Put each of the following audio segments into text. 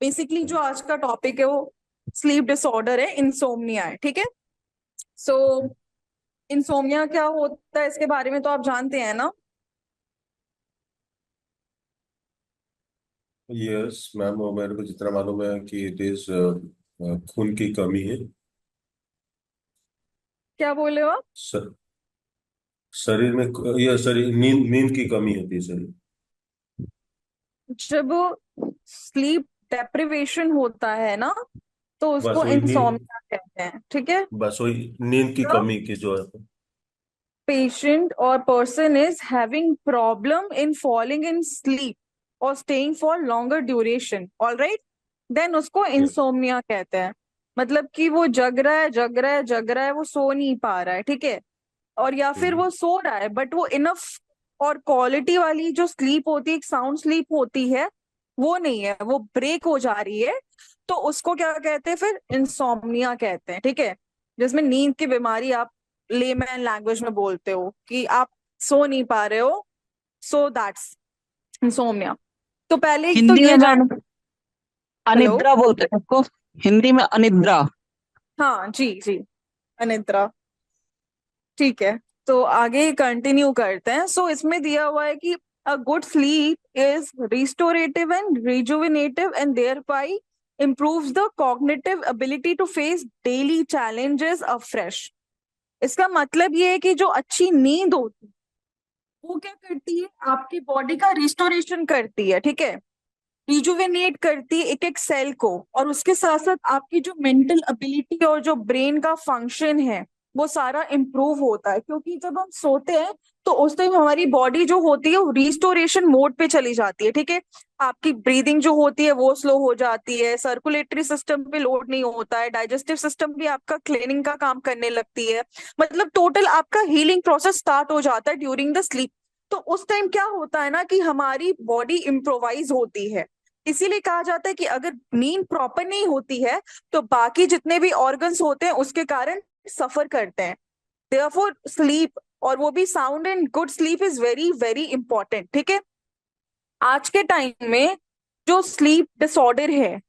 Basically जो आज का टॉपिक है वो स्लीप डिसऑर्डर है, इंसोम्निया है। ठीक है। सो इंसोम्निया क्या होता है इसके बारे में तो आप जानते हैं ना। यस मैम, वो मेरे को जितना मालूम है कि इट इज खून की कमी है। क्या बोले हो आप? स- शरीर में यह शरीर नींद नींद की कमी होती है शरीर। जब स्लीप डेप्रिवेशन होता है ना तो बस उसको वही नींद। इंसोम्निया कहते हैं। ठीक है। बस वही नींद की कमी की जो है। पेशेंट और person is having problem in falling in sleep और staying for longer duration, all right, then उसको यस। इंसोम्निया कहते हैं। मतलब कि वो जग रहा है जग रहा है जग रहा है, वो सो नहीं पा रहा है। ठीक है। और या फिर वो सो रहा है बट वो इनफ और क्वालिटी वाली जो स्लीप होती है, एक साउंड स्लीप होती है, वो नहीं है, वो ब्रेक हो जा रही है। तो उसको क्या कहते हैं फिर? इंसोम्निया कहते हैं। ठीक है। जिसमें नींद की बीमारी आप लेमैन लैंग्वेज में बोलते हो कि आप सो नहीं पा रहे हो, सो दैट्स इंसोम्निया। तो पहले तो हिंदी में ये जान। Ma'am hello. अनिद्रा बोलते हैं उसको। हिंदी में अनिद्रा। हाँ जी जी, अनिद्रा। ठीक है। तो आगे कंटिन्यू करते हैं। सो इसमें दिया हुआ है कि a good sleep is restorative and rejuvenative and thereby improves the cognitive ability to face daily challenges afresh। इसका मतलब ये है कि जो अच्छी नींद होती है वो क्या करती है, आपकी बॉडी का रिस्टोरेशन करती है। ठीक है। रिजुविनेट करती है एक एक सेल को, और उसके साथ साथ आपकी जो मेंटल एबिलिटी और जो ब्रेन का फंक्शन है वो सारा इम्प्रूव होता है। क्योंकि जब हम सोते हैं तो उस टाइम हमारी बॉडी जो होती है वो रिस्टोरेशन मोड पे चली जाती है। ठीक है। आपकी ब्रीदिंग जो होती है वो स्लो हो जाती है, सर्कुलेटरी सिस्टम पे लोड नहीं होता है, डाइजेस्टिव सिस्टम भी आपका क्लीनिंग का काम करने लगती है। मतलब टोटल आपका हीलिंग प्रोसेस स्टार्ट हो जाता है ड्यूरिंग द स्लीप। तो उस टाइम क्या होता है ना कि हमारी बॉडी इम्प्रोवाइज होती है। इसीलिए कहा जाता है कि अगर नींद प्रॉपर नहीं होती है तो बाकी जितने भी ऑर्गन्स होते हैं उसके कारण सफर करते हैं। देयरफॉर स्लीप, और वो भी sound and good sleep, is very very important. ठीक है। आज के टाइम में जो स्लीप डिसऑर्डर है,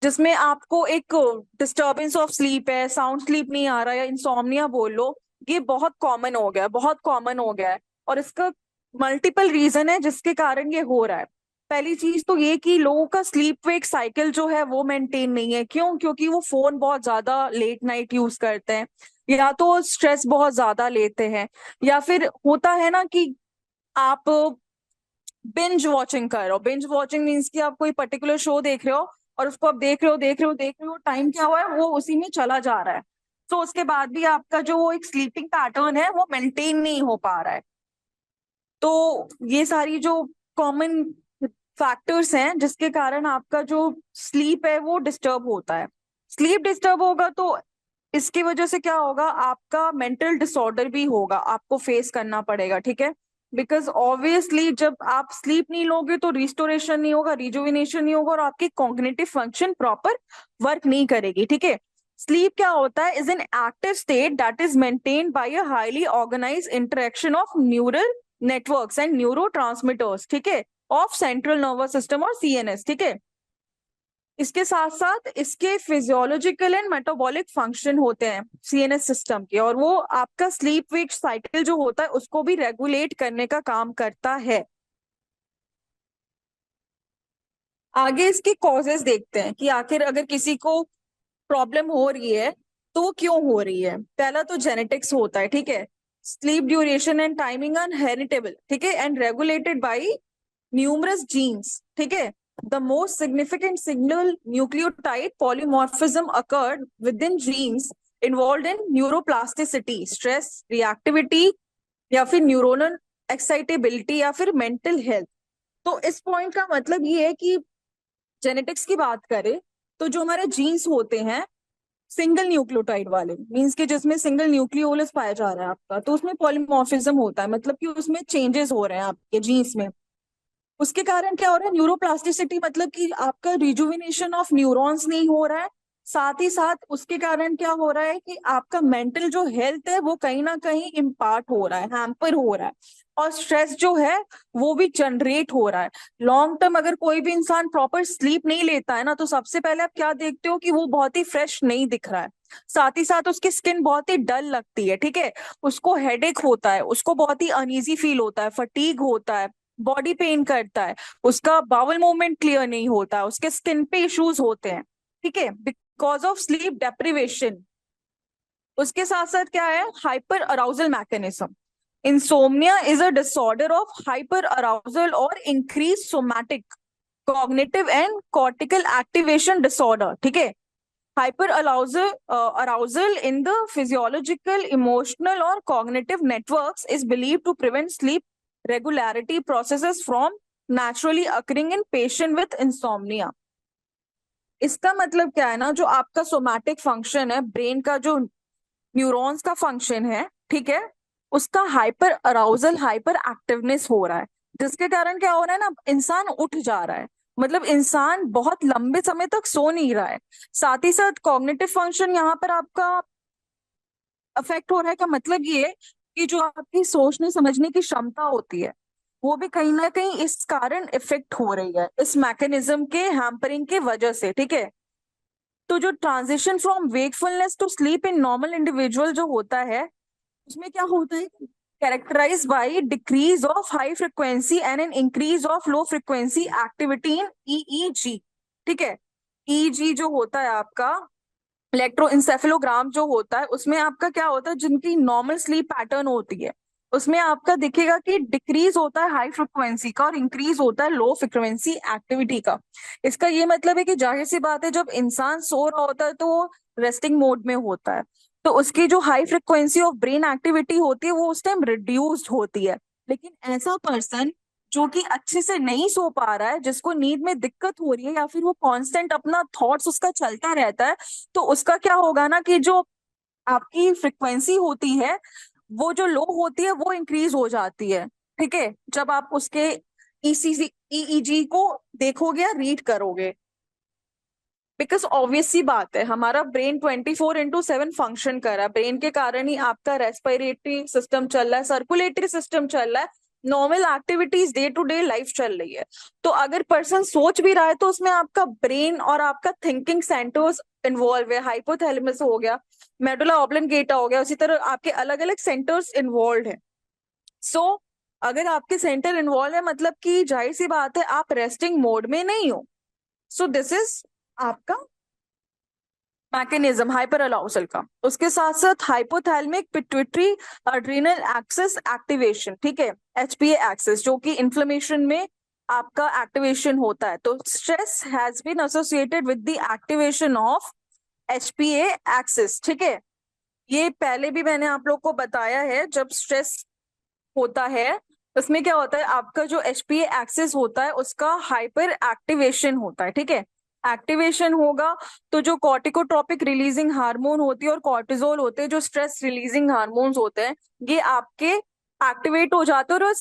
जिसमें आपको एक डिस्टरबेंस ऑफ स्लीप है, साउंड स्लीप नहीं आ रहा है, इंसोम्निया बोल लो, ये बहुत कॉमन हो गया है, बहुत कॉमन हो गया है। और इसका मल्टीपल रीजन है जिसके कारण ये हो रहा है। पहली चीज तो ये कि लोगों का स्लीप वेक साइकिल जो है वो मेंटेन नहीं है। क्यों? क्योंकि वो फोन बहुत ज्यादा लेट नाइट यूज करते हैं, या तो स्ट्रेस बहुत ज्यादा लेते हैं, या फिर होता है ना कि आप बिंज वॉचिंग कर रहे हो। बिंज वॉचिंग मीन्स कि आप कोई पर्टिकुलर शो देख रहे हो और उसको आप देख रहे हो देख रहे हो देख रहे हो, टाइम क्या हुआ है वो उसी में चला जा रहा है। तो उसके बाद भी आपका जो वो एक स्लीपिंग पैटर्न है वो मेंटेन नहीं हो पा रहा है। तो ये सारी जो कॉमन फैक्टर्स हैं जिसके कारण आपका जो स्लीप है वो डिस्टर्ब होता है। स्लीप डिस्टर्ब होगा तो इसकी वजह से क्या होगा, आपका मेंटल डिसऑर्डर भी होगा, आपको फेस करना पड़ेगा। ठीक है। बिकॉज ऑब्वियसली जब आप स्लीप नहीं लोगे तो रिस्टोरेशन नहीं होगा, रिजुविनेशन नहीं होगा, और आपकी कॉग्निटिव फंक्शन प्रॉपर वर्क नहीं करेगी। ठीक है। स्लीप क्या होता है? Is an active state that is maintained by a highly organised interaction of neural networks and neurotransmitters. ठीक है। ऑफ सेंट्रल नर्वस सिस्टम और सीएनएस। ठीक है। इसके साथ साथ इसके फिजियोलॉजिकल एंड मेटाबॉलिक फंक्शन होते हैं सीएनएस सिस्टम के, और वो आपका स्लीप वेक साइकिल जो होता है उसको भी रेगुलेट करने का काम करता है। आगे इसके कॉजेस देखते हैं कि आखिर अगर किसी को प्रॉब्लम हो रही है तो वो क्यों हो रही है। पहला तो जेनेटिक्स होता है। ठीक है। Sleep duration and timing are heritable. ठीक है, and regulated by numerous genes. ठीक है। The most significant signal nucleotide polymorphism occurred within genes involved in neuroplasticity, stress, reactivity, या फिर न्यूरोनल एक्साइटेबिलिटी, या फिर मेंटल हेल्थ। तो इस पॉइंट का मतलब ये है कि जेनेटिक्स की बात करें तो जो हमारे जीन्स होते हैं सिंगल न्यूक्लियोटाइड वाले, मींस के जिसमें सिंगल न्यूक्लियोलस पाया जा रहा है आपका, तो उसमें पॉलीमॉर्फिज्म होता है, मतलब कि उसमें चेंजेस हो रहे हैं आपके जीन्स में। उसके कारण क्या हो रहा है? न्यूरोप्लास्टिसिटी, मतलब कि आपका रिजुविनेशन ऑफ न्यूरॉन्स नहीं हो रहा है, साथ ही साथ उसके कारण क्या हो रहा है कि आपका मेंटल जो हेल्थ है वो कहीं ना कहीं इम्पार्ट हो रहा है, हैम्पर हो रहा है, और स्ट्रेस जो है वो भी जनरेट हो रहा है। लॉन्ग टर्म अगर कोई भी इंसान प्रॉपर स्लीप नहीं लेता है ना, तो सबसे पहले आप क्या देखते हो कि वो बहुत ही फ्रेश नहीं दिख रहा है। साथ ही साथ उसकी स्किन बहुत ही डल लगती है, ठीक है, उसको हेडेक होता है, उसको बहुत ही अनईजी फील होता है, फटीग होता है, बॉडी पेन करता है, उसका बाउल मूवमेंट क्लियर नहीं होता है, उसके स्किन पे इश्यूज होते हैं, ठीक है, बिकॉज ऑफ स्लीप डेप्रिवेशन। उसके साथ साथ क्या है, hyper arousal mechanism. Insomnia is a disorder of hyper arousal और increase somatic cognitive and cortical activation disorder, ठीक है। Hyper arousal in the physiological, emotional और cognitive networks is believe to prevent sleep regularity processes from naturally occurring in patient with insomnia। इसका मतलब क्या है ना, जो आपका सोमैटिक फंक्शन है, ब्रेन का जो न्यूरॉन्स का फंक्शन है, ठीक है, उसका हाइपर अराउजल, हाइपर एक्टिवनेस हो रहा है, जिसके कारण क्या हो रहा है ना, इंसान उठ जा रहा है, मतलब इंसान बहुत लंबे समय तक सो नहीं रहा है। साथ ही साथ कॉग्निटिव फंक्शन यहाँ पर आपका अफेक्ट हो रहा है, का मतलब ये कि जो आपकी सोचने समझने की क्षमता होती है वो भी कहीं ना कहीं इस कारण इफेक्ट हो रही है, इस मैकेनिज्म के हैम्परिंग के वजह से, ठीक है। तो जो transition from wakefulness to sleep in normal individual जो होता है, उसमें क्या होता है, characterise by decrease of high frequency and an increase of low frequency activity in EEG, ठीक है। ईईजी जो होता है आपका, इलेक्ट्रोइंसेफेलोग्राम जो होता है, उसमें आपका क्या होता है, जिनकी नॉर्मल स्लीप पैटर्न होती है उसमें आपका दिखेगा कि डिक्रीज होता है हाई फ्रिक्वेंसी का और इंक्रीज होता है लो फ्रिक्वेंसी एक्टिविटी का। इसका ये मतलब है कि जाहिर सी बात है, जब इंसान सो रहा होता है तो वो रेस्टिंग मोड में होता है, तो उसकी जो high frequency of brain activity होती है वो उस टाइम रिड्यूस्ड होती है। लेकिन ऐसा पर्सन जो कि अच्छे से नहीं सो पा रहा है, जिसको नींद में दिक्कत हो रही है, या फिर वो कांस्टेंट अपना थॉट्स उसका चलता रहता है, तो उसका क्या होगा ना कि जो आपकी फ्रिक्वेंसी होती है वो जो लो होती है वो इंक्रीज हो जाती है, ठीक है, जब आप उसके ईसीजी ईईजी को देखोगे या रीड करोगे। बिकॉज ऑब्वियस सी बात है, हमारा ब्रेन 24/7 फंक्शन कर रहा है, ब्रेन के कारण ही आपका रेस्पिरेटरी सिस्टम चल रहा है, सर्कुलेटरी सिस्टम चल रहा है, normal activities day to day life चल रही है। तो अगर पर्सन सोच भी रहा है तो उसमें आपका ब्रेन और आपका थिंकिंग सेंटर्स इन्वॉल्व है, हाइपोथैलेमस हो गया, मेडुला ऑब्लंगेटा हो गया, उसी तरह आपके अलग अलग सेंटर्स इन्वॉल्व है। सो अगर आपके सेंटर इन्वॉल्व है, मतलब कि जाहिर सी बात है आप रेस्टिंग मोड में नहीं हो। सो दिस इज आपका मैकेनिज्म हाइपर अलाउसल का। उसके साथ साथ hypothalamic pituitary adrenal axis activation, ठीक है, एचपीए एक्सेस, जो कि इन्फ्लेमेशन में आपका एक्टिवेशन होता है। तो stress has been associated with the activation of HPA axis, ठीक है। ये पहले भी मैंने आप लोग को बताया है, जब स्ट्रेस होता है उसमें क्या होता है, आपका जो एचपीए एक्सेस होता है उसका हाइपर एक्टिवेशन होता है, ठीक है। एक्टिवेशन होगा तो जो कॉर्टिकोट्रोपिक रिलीजिंग हार्मोन होती है और कॉर्टिजोल होते हैं, जो स्ट्रेस रिलीजिंग हार्मोन्स होते हैं, ये आपके एक्टिवेट हो जाते हैं और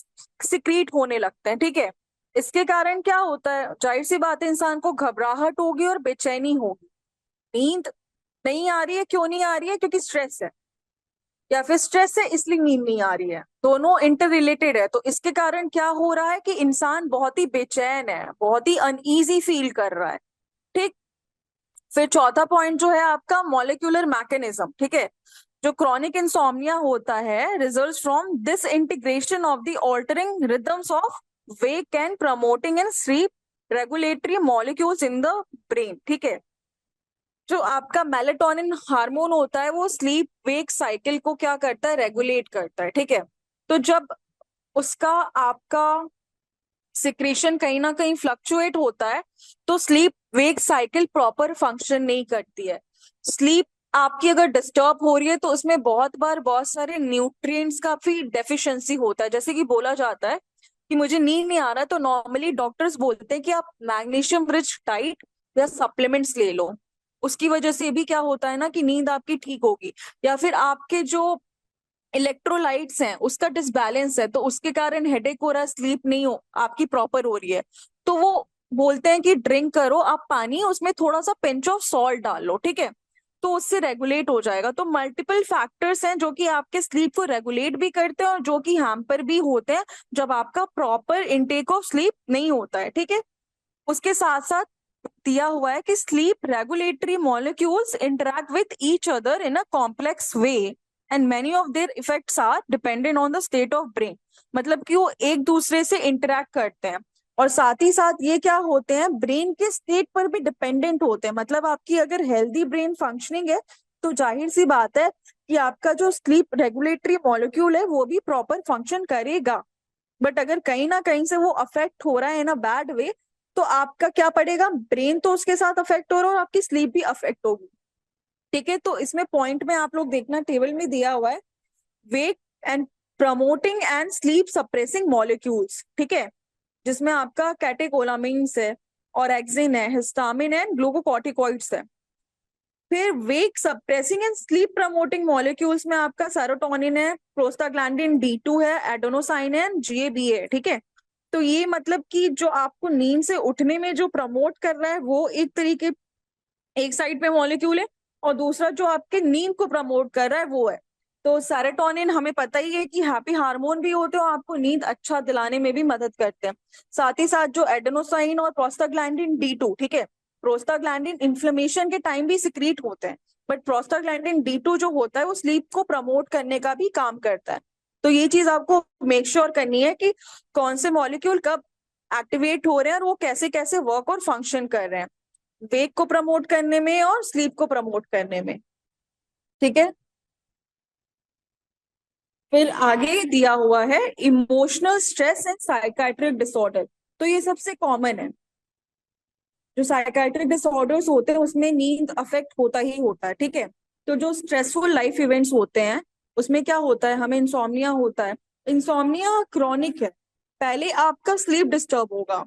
सिक्रीट होने लगते हैं, ठीक है। इसके कारण क्या होता है, जाहिर सी बात है इंसान को घबराहट होगी और बेचैनी होगी, नींद नहीं आ रही है, क्यों नहीं आ रही है, क्योंकि स्ट्रेस है, या फिर स्ट्रेस है इसलिए नींद नहीं आ रही है, दोनों इंटर रिलेटेड है। तो इसके कारण क्या हो रहा है कि इंसान बहुत ही बेचैन है, बहुत ही अनईजी फील कर रहा है, ठीक। फिर चौथा पॉइंट जो है आपका मॉलिक्यूलर मैकेनिज्म, ठीक है। जो क्रॉनिक इंसोम्निया होता है results from this integration of the altering rhythms of wake and promoting and sleep regulatory molecules in the brain, ठीक है। जो आपका मेलेटोनिन हार्मोन होता है वो स्लीप वेक साइकिल को क्या करता है, रेगुलेट करता है, ठीक है। तो जब उसका आपका सिक्रेशन कहीं ना कहीं फ्लक्चुएट होता है तो sleep wake cycle proper function नहीं करती है। स्लीप आपकी अगर डिस्टर्ब हो रही है तो उसमें बहुत बार बहुत सारे न्यूट्रिएंट्स का भी डेफिशिएंसी होता है। जैसे कि बोला जाता है कि मुझे नींद नहीं आ रहा, तो नॉर्मली डॉक्टर्स बोलते हैं कि आप मैग्नीशियम रिच डाइट या सप्लीमेंट्स ले लो, उसकी वजह से भी क्या होता है ना कि नींद आपकी ठीक होगी। या फिर आपके जो इलेक्ट्रोलाइट्स हैं उसका डिसबैलेंस है, तो उसके कारण हेडेक हो रहा है, स्लीप नहीं हो आपकी प्रॉपर हो रही है, तो वो बोलते हैं कि ड्रिंक करो आप पानी, उसमें थोड़ा सा पिंच ऑफ सॉल्ट डाल लो, ठीक है, तो उससे रेगुलेट हो जाएगा। तो मल्टीपल फैक्टर्स हैं जो कि आपके स्लीप को रेगुलेट भी करते हैं और जो कि हैम्पर भी होते हैं जब आपका प्रॉपर इनटेक ऑफ स्लीप नहीं होता है, ठीक है। उसके साथ साथ दिया हुआ है कि sleep regulatory molecules interact with each other in a complex way and many of their effects are dependent on the state of brain. मतलब कि वो एक दूसरे से इंटरैक्ट करते हैं और साथ ही साथ ये क्या होते हैं, ब्रेन के स्टेट पर भी डिपेंडेंट होते हैं। मतलब आपकी अगर हेल्दी ब्रेन फंक्शनिंग है तो जाहिर सी बात है कि आपका जो स्लीप रेगुलेटरी मॉलिक्यूल है वो भी प्रॉपर फंक्शन करेगा। बट अगर कहीं ना कहीं से वो अफेक्ट हो रहा है इन अ बैड वे, तो आपका क्या पड़ेगा, ब्रेन तो उसके साथ अफेक्ट हो रहा है और आपकी स्लीप भी अफेक्ट होगी, ठीक है। तो इसमें पॉइंट में आप लोग देखना, टेबल में दिया हुआ है wake and promoting and sleep suppressing molecules, ठीक है, जिसमें आपका कैटेकोलामिन्स है और एक्सिन है, हिस्टामिन है, ग्लूकोकॉर्टिकॉइड्स है। फिर wake suppressing and sleep promoting molecules में आपका सेरोटोनिन है, प्रोस्टाग्लैंडिन D2 है, एडेनोसाइन है, GABA है, ठीक है। तो ये मतलब कि जो आपको नींद से उठने में जो प्रमोट कर रहा है वो एक तरीके, एक साइड पे मॉलिक्यूल है, और दूसरा जो आपके नींद को प्रमोट कर रहा है वो है। तो सेरोटोनिन हमें पता ही है कि हैप्पी हार्मोन भी होते हैं और आपको नींद अच्छा दिलाने में भी मदद करते हैं। साथ ही साथ जो एडेनोसाइन और प्रोस्टाग्लैंडिन D2, ठीक है, प्रोस्टाग्लैंडिन इन्फ्लेमेशन के टाइम भी सिक्रीट होते हैं, बट प्रोस्टाग्लैंडिन D2 जो होता है वो स्लीप को प्रमोट करने का भी काम करता है। तो ये चीज आपको मेक श्योर करनी है कि कौन से मॉलिक्यूल कब एक्टिवेट हो रहे हैं और वो कैसे कैसे वर्क और फंक्शन कर रहे हैं, वेक को प्रमोट करने में और स्लीप को प्रमोट करने में, ठीक है। फिर आगे दिया हुआ है emotional stress and psychiatric disorder. तो ये सबसे कॉमन है, जो साइकाइट्रिक डिसऑर्डर्स होते हैं उसमें नींद अफेक्ट होता ही होता है, ठीक है। तो जो स्ट्रेसफुल लाइफ इवेंट्स होते हैं उसमें क्या होता है, हमें इंसोम्निया होता है। इंसोम्निया क्रॉनिक है, पहले आपका स्लीप डिस्टर्ब होगा,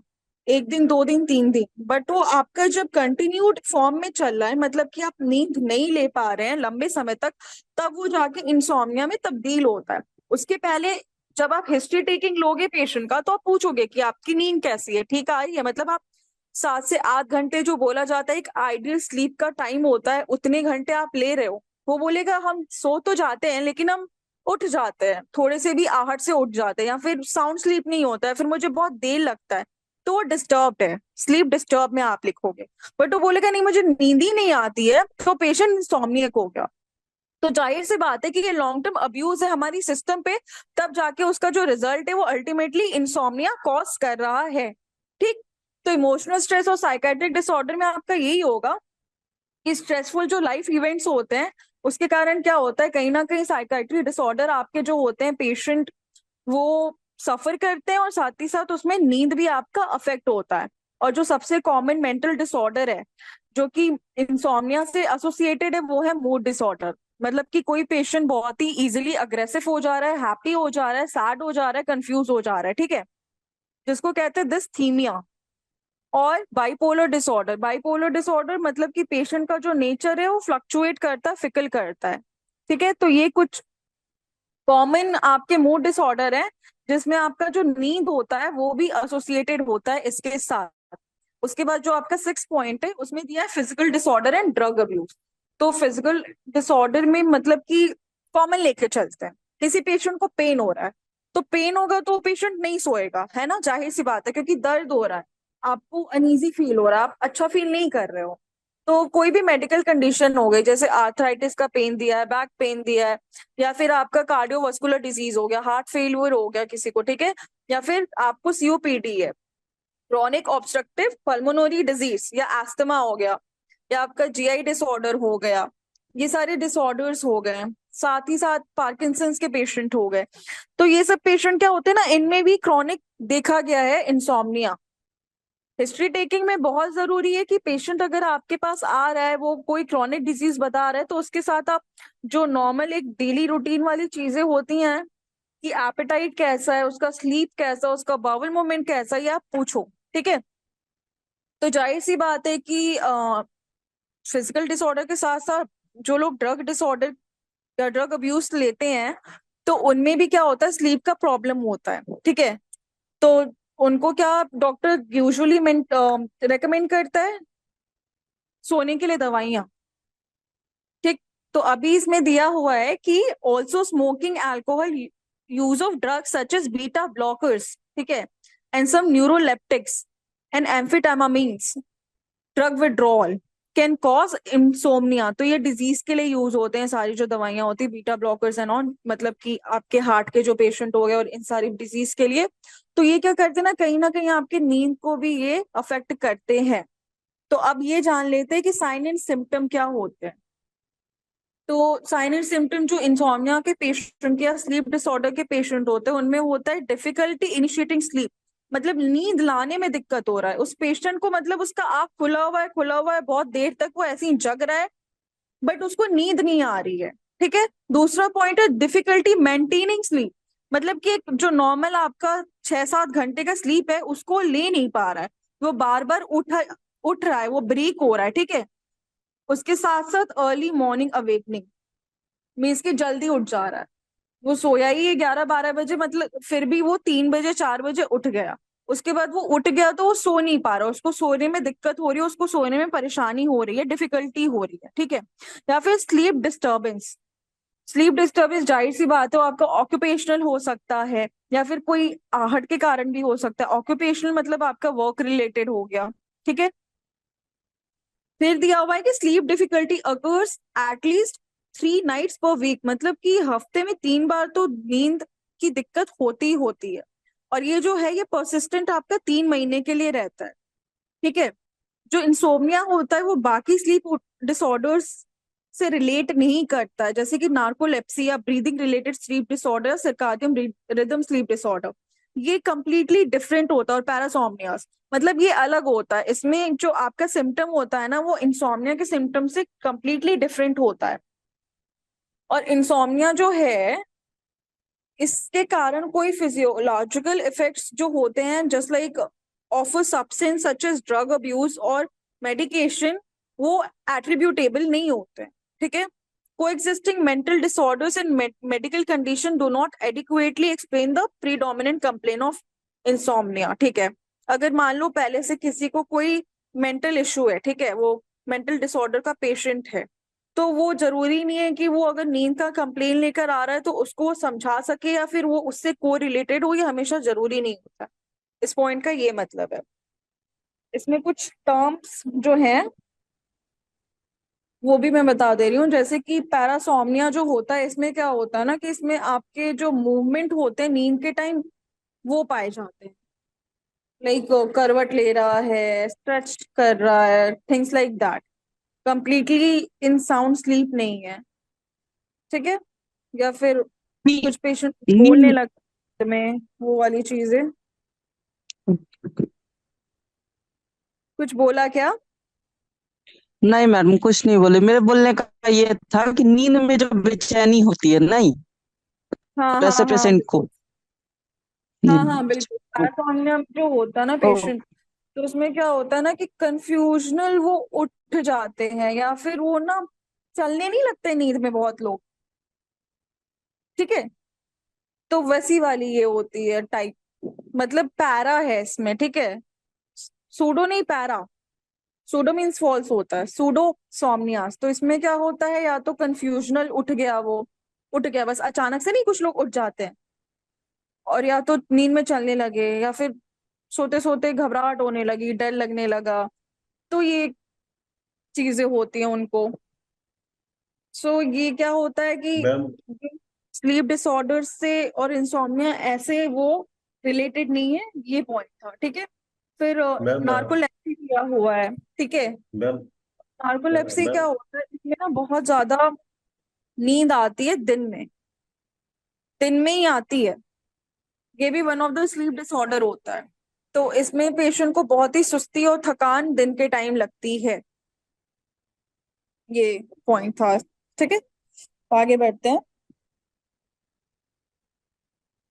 एक दिन, दो दिन, तीन दिन, बट वो आपका जब कंटिन्यूड फॉर्म में चल रहा है, मतलब कि आप नींद नहीं ले पा रहे हैं लंबे समय तक, तब वो जाके इंसोम्निया में तब्दील होता है। उसके पहले जब आप हिस्ट्री टेकिंग लोगे पेशेंट का तो आप पूछोगे कि आपकी नींद कैसी है, ठीक आ रही है, मतलब आप 7 से 8 घंटे जो बोला जाता है एक आइडियल स्लीप का टाइम होता है, उतने घंटे आप ले रहे हो। वो बोलेगा हम सो तो जाते हैं लेकिन हम उठ जाते हैं, थोड़े से भी आहट से उठ जाते हैं, या फिर साउंड स्लीप नहीं होता है, फिर मुझे बहुत देर लगता है, तो वो डिस्टर्ब्ड है, स्लीप डिस्टर्ब में आप लिखोगे। बट वो बोलेगा नहीं मुझे नींद ही नहीं आती है, तो पेशेंट इंसोम्नियक हो गया। तो जाहिर सी बात है कि ये लॉन्ग टर्म अब्यूज है हमारी सिस्टम पे, तब जाके उसका जो रिजल्ट है वो अल्टीमेटली इंसोम्निया कॉज कर रहा है, ठीक। तो इमोशनल स्ट्रेस और साइकाइट्रिक डिसऑर्डर में आपका यही होगा कि स्ट्रेसफुल जो लाइफ इवेंट्स होते हैं उसके कारण क्या होता है, कहीं ना कहीं साइकाइट्रिक डिसऑर्डर आपके जो होते हैं पेशेंट वो सफर करते हैं, और साथ ही साथ उसमें नींद भी आपका अफेक्ट होता है। और जो सबसे कॉमन मेंटल डिसऑर्डर है जो कि इंसोम्निया से एसोसिएटेड है वो है मूड डिसऑर्डर। मतलब कि कोई पेशेंट बहुत ही इजीली अग्रेसिव हो जा रहा है, हैप्पी हो जा रहा है, सैड हो जा रहा है, कंफ्यूज हो जा रहा है, ठीक है, जिसको कहते हैं डिसथीमिया। और बाइपोलर डिसऑर्डर, बाइपोलर डिसऑर्डर मतलब कि पेशेंट का जो नेचर है वो फ्लक्चुएट करता है, फिकल करता है, ठीक है। तो ये कुछ कॉमन आपके मूड डिसऑर्डर है जिसमें आपका जो नींद होता है वो भी एसोसिएटेड होता है इसके साथ। उसके बाद जो आपका 6 पॉइंट है उसमें दिया है physical disorder and drug abuse. तो फिजिकल डिसऑर्डर में मतलब कि कॉमन लेके चलते हैं, किसी पेशेंट को पेन हो रहा है, तो पेन होगा तो पेशेंट नहीं सोएगा, है ना, जाहिर सी बात है, क्योंकि दर्द हो रहा है, आपको अनईजी फील हो रहा है, आप अच्छा फील नहीं कर रहे हो। तो कोई भी मेडिकल कंडीशन हो गई, जैसे आर्थराइटिस का पेन दिया है, बैक पेन दिया है, या फिर आपका कार्डियोवास्कुलर डिजीज हो गया, हार्ट फेलियर हो गया किसी को, ठीक है, या फिर आपको COPD है, क्रोनिक ऑब्स्ट्रक्टिव पल्मोनरी डिजीज, या एस्थमा हो गया, या आपका GI डिसऑर्डर हो गया, ये सारे डिसऑर्डर्स हो गए। साथ ही साथ पार्किंसंस के पेशेंट हो गए। तो ये सब पेशेंट क्या होते हैं ना, इनमें भी क्रॉनिक देखा गया है इंसोम्निया। हिस्ट्री टेकिंग में बहुत जरूरी है कि पेशेंट अगर आपके पास आ रहा है वो कोई क्रॉनिक डिजीज बता रहा है तो उसके साथ आप जो नॉर्मल एक डेली रूटीन वाली चीजें होती हैं कि एपेटाइट कैसा है, उसका स्लीप कैसा, उसका बाउल मूवमेंट कैसा है, ये आप पूछो, ठीक है। तो जाहिर सी बात है कि फिजिकल डिसऑर्डर के साथ साथ जो लोग ड्रग डिसऑर्डर या ड्रग अब्यूज लेते हैं तो उनमें भी क्या होता है, स्लीप का प्रॉब्लम होता है, ठीक है। तो उनको क्या डॉक्टर यूजुअली रेकमेंड करता है? सोने के लिए दवाइयां। ठीक। तो अभी इसमें दिया हुआ है कि also smoking alcohol, use of drugs such as beta blockers, ठीक है, and some neuroleptics and amphetamines, drug withdrawal can cause insomnia. तो ये डिजीज के लिए यूज होते हैं सारी जो दवाइयां होती है, बीटा ब्लॉकर्स एंड ऑन, मतलब कि आपके हार्ट के जो पेशेंट हो गए और इन सारी डिजीज के लिए। तो ये क्या करते हैं ना कहीं आपकी नींद को भी ये अफेक्ट करते हैं। तो अब ये जान लेते हैं कि साइन एंड सिम्टम क्या होते हैं। तो साइन एंड सिम्टम जो इंसोम्निया के पेशेंट या स्लीप डिसऑर्डर के पेशेंट होते हैं उनमें होता है डिफिकल्टी इनिशिएटिंग स्लीप, मतलब नींद लाने में दिक्कत हो रहा है उस पेशेंट को, मतलब उसका आंख खुला हुआ है बहुत देर तक वो ऐसे ही जग रहा है बट उसको नींद नहीं आ रही है। ठीक है। दूसरा पॉइंट है डिफिकल्टी मेंटेनिंग स्लीप, मतलब कि एक जो नॉर्मल आपका 6-7 घंटे का स्लीप है उसको ले नहीं पा रहा है, वो बार बार उठ रहा है, वो ब्रेक हो रहा है। ठीक है। उसके साथ साथ अर्ली मॉर्निंग अवेकनिंग, मीन्स के जल्दी उठ जा रहा है, वो सोया ही है 11-12 बजे, मतलब फिर भी वो 3 बजे 4 बजे उठ गया। उसके बाद वो उठ गया तो वो सो नहीं पा रहा, उसको सोने में दिक्कत हो रही है, उसको सोने में परेशानी हो रही है, डिफिकल्टी हो रही है। ठीक है। या फिर स्लीप डिस्टर्बेंस, स्लीप डिस्टर्बेंस जाहिर सी बात है वो आपका ऑक्यूपेशनल हो सकता है या फिर कोई आहट के कारण भी हो सकता है। ऑक्यूपेशनल मतलब आपका वर्क रिलेटेड हो गया। ठीक है। फिर दिया हुआ है कि sleep difficulty occurs at least 3 nights per week, मतलब कि हफ्ते में 3 बार तो नींद की दिक्कत होती ही होती है। और ये जो है ये परसिस्टेंट आपका 3 महीने के लिए रहता है। ठीक है। जो इंसोम्निया होता है वो बाकी स्लीप डिसऑर्डर्स से रिलेट नहीं करता है, जैसे कि नार्कोलेप्सी या breathing related sleep disorder, circadian rhythm sleep disorder, ये कंप्लीटली डिफरेंट होता है। और पैरासोमनियास मतलब ये अलग होता है, इसमें जो आपका सिम्टम होता है ना वो इंसोम्निया के सिम्टम से कंप्लीटली डिफरेंट होता है। और इंसोम्निया जो है इसके कारण कोई फिजियोलॉजिकल इफेक्ट्स जो होते हैं just like of a substance such as drug abuse और मेडिकेशन, वो एट्रीब्यूटेबल नहीं होते हैं। ठीक है। Coexisting mental disorders and medical condition do not adequately explain the predominant complaint of insomnia. ठीक है। अगर मान लो पहले से किसी को कोई मेंटल इशू है, ठीक है, वो मेंटल डिसऑर्डर का पेशेंट है, तो वो जरूरी नहीं है कि वो अगर नींद का कंप्लेन लेकर आ रहा है तो उसको वो समझा सके या फिर वो उससे को रिलेटेड हो, ये हमेशा जरूरी नहीं होता। इस पॉइंट का ये मतलब है। इसमें कुछ टर्म्स जो हैं वो भी मैं बता दे रही हूँ, जैसे कि पैरासोमनिया जो होता है इसमें क्या होता है ना कि इसमें आपके जो मूवमेंट होते हैं नींद के टाइम वो पाए जाते हैं, लाइक करवट ले रहा है, स्ट्रेच कर रहा है, things like that, completely in sound sleep नहीं है। ठीक है। या फिर नी- कुछ पेशेंट बोलने नींद लगते में वो वाली चीजें। कुछ बोला क्या? नहीं मैडम, कुछ नहीं बोले। मेरे बोलने का ये था कि नींद में जो बेचैनी होती है, नहीं हाँ वैसे हाँ हाँ पेशेंट को। हाँ हाँ बिल्कुल। पैरासोमनिया जो होता है ना ओ, पेशेंट, तो उसमें क्या होता है ना कि कंफ्यूजनल वो उठ जाते हैं या फिर वो ना चलने नहीं लगते नींद में बहुत लोग। ठीक है। तो वैसी वाली ये होती है टाइप, मतलब पैरा है इसमें। ठीक है। सूडो नहीं, पैरा। सूडो मीन्स फॉल्स होता है, सूडो सोमनियास। तो इसमें क्या होता है या तो कंफ्यूजनल उठ गया, वो उठ गया बस अचानक से, नहीं कुछ लोग उठ जाते हैं, और या तो नींद में चलने लगे या फिर सोते सोते घबराहट होने लगी, डर लगने लगा, तो ये चीजें होती हैं उनको। सो ये क्या होता है कि मैम स्लीप डिसऑर्डर से और इंसोम्निया ऐसे वो रिलेटेड नहीं है, ये पॉइंट था। ठीक है। फिर मैम नार्कोलेप्सी किया हुआ है। ठीक है। मैम नार्कोलेप्सी क्या मैम होता है, इसमें ना बहुत ज्यादा नींद आती है दिन में ही आती है, ये भी one of the sleep disorder होता है। तो इसमें पेशेंट को बहुत ही सुस्ती और थकान दिन के टाइम लगती है, ये पॉइंट था। ठीक है। आगे बढ़ते हैं।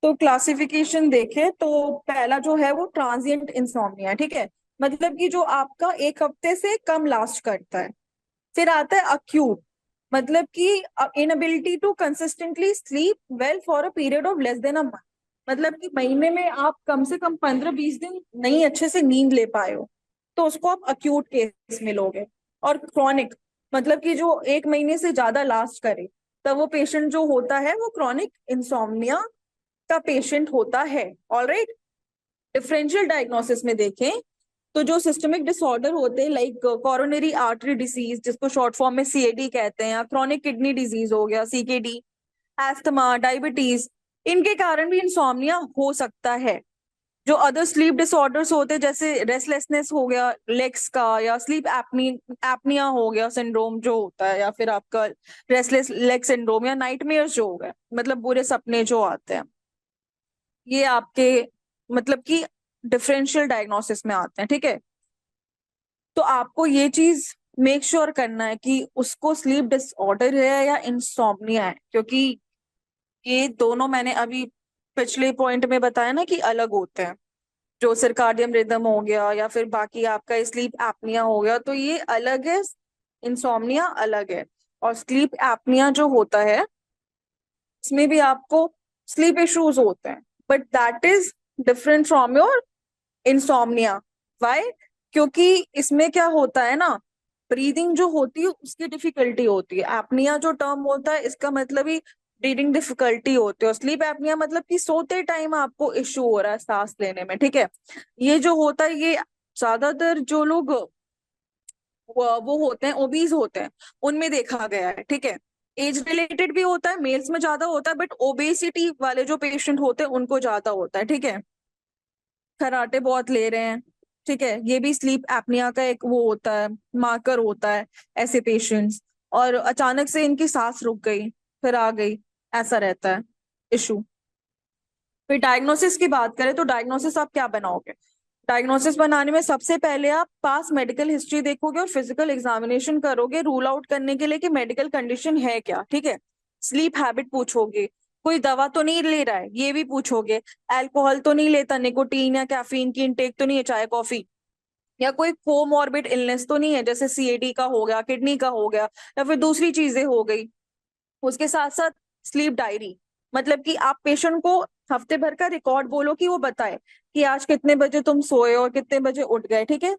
तो क्लासिफिकेशन देखें तो पहला जो है वो ट्रांजिएंट इंसोम्निया है। ठीक है। मतलब कि जो आपका 1 हफ्ते से कम लास्ट करता है। फिर आता है अक्यूट, मतलब कि inability to consistently sleep well for a period of less than a month. मतलब कि महीने में आप कम से कम 15-20 दिन नहीं अच्छे से नींद ले पाए हो, तो उसको आप अक्यूट केस में लोगे। और क्रॉनिक मतलब कि जो 1 महीने से ज्यादा लास्ट करे, तब वो पेशेंट जो होता है वो क्रॉनिक इंसोम्निया का पेशेंट होता है। ऑलराइट। डिफरेंशियल डायग्नोसिस में देखें तो जो सिस्टमिक डिसऑर्डर होते हैं लाइक कोरोनरी आर्टरी डिसीज, जिसको शॉर्ट फॉर्म में सीएडी कहते हैं, या क्रॉनिक किडनी डिजीज हो गया सीकेडी, एस्थमा, डायबिटीज, इनके कारण भी इंसोम्निया हो सकता है। जो अदर स्लीप डिसऑर्डर्स होते हैं जैसे रेस्टलेसनेस हो गया लेग्स का, या स्लीप एपनिया हो गया सिंड्रोम जो होता है, या फिर आपका रेस्टलेस लेग सिंड्रोम, या नाइटमेयर्स जो हो गए मतलब बुरे सपने जो आते हैं, ये आपके मतलब कि डिफरेंशियल डायग्नोसिस में आते हैं। ठीक है। तो आपको ये चीज मेक श्योर करना है कि उसको स्लीप डिसऑर्डर है या इंसोम्निया है, क्योंकि ये दोनों मैंने अभी पिछले पॉइंट में बताया ना कि अलग होते हैं। जो सर्काडियम रिदम हो गया या फिर बाकी आपका स्लीप एपनिया हो गया, तो ये अलग है, इंसोम्निया अलग है। और स्लीप एपनिया जो होता है इसमें भी आपको स्लीप इश्यूज होते हैं, but that is different from your insomnia. Why? क्योंकि इसमें क्या होता है ना, ब्रीदिंग जो होती है उसकी डिफिकल्टी होती है। एपनिया जो टर्म होता है इसका मतलब ही ब्रीदिंग डिफिकल्टी होती है, और स्लीप एपनिया मतलब कि सोते टाइम आपको इश्यू हो रहा है सांस लेने में। ठीक है। ये जो होता है ये ज्यादातर जो लोग वो होते हैं ओबीज होते हैं उनमें देखा गया है। ठीक है। एज रिलेटेड भी होता है, मेल्स में ज्यादा होता है, बट ओबेसिटी वाले जो पेशेंट होते हैं उनको ज्यादा होता है। ठीक है। खराटे बहुत ले रहे हैं, ठीक है, ये भी स्लीप एपनिया का एक वो होता है, मार्कर होता है ऐसे पेशेंट्स। और अचानक से इनकी सांस रुक गई फिर आ गई, ऐसा रहता है इशू। फिर डायग्नोसिस की बात करें तो डायग्नोसिस आप क्या बनाओगे? डायग्नोसिस बनाने में सबसे पहले आप पास मेडिकल हिस्ट्री देखोगे और फिजिकल एग्जामिनेशन करोगे रूल आउट करने के लिए कि मेडिकल कंडीशन है क्या। ठीक है। स्लीप हैबिट पूछोगे, कोई दवा तो नहीं ले रहा है ये भी पूछोगे, अल्कोहल तो नहीं लेता, निकोटीन या कैफीन की इनटेक तो नहीं है, चाय कॉफी, या कोई कोमॉर्बिड इलनेस तो नहीं है जैसे सीएडी का हो गया, किडनी का हो गया, या फिर दूसरी चीजें हो गई। उसके साथ साथ स्लीप डायरी, मतलब कि आप पेशेंट को हफ्ते भर का रिकॉर्ड बोलो कि वो बताए कि आज कितने बजे तुम सोए और कितने बजे उठ गए। ठीक है।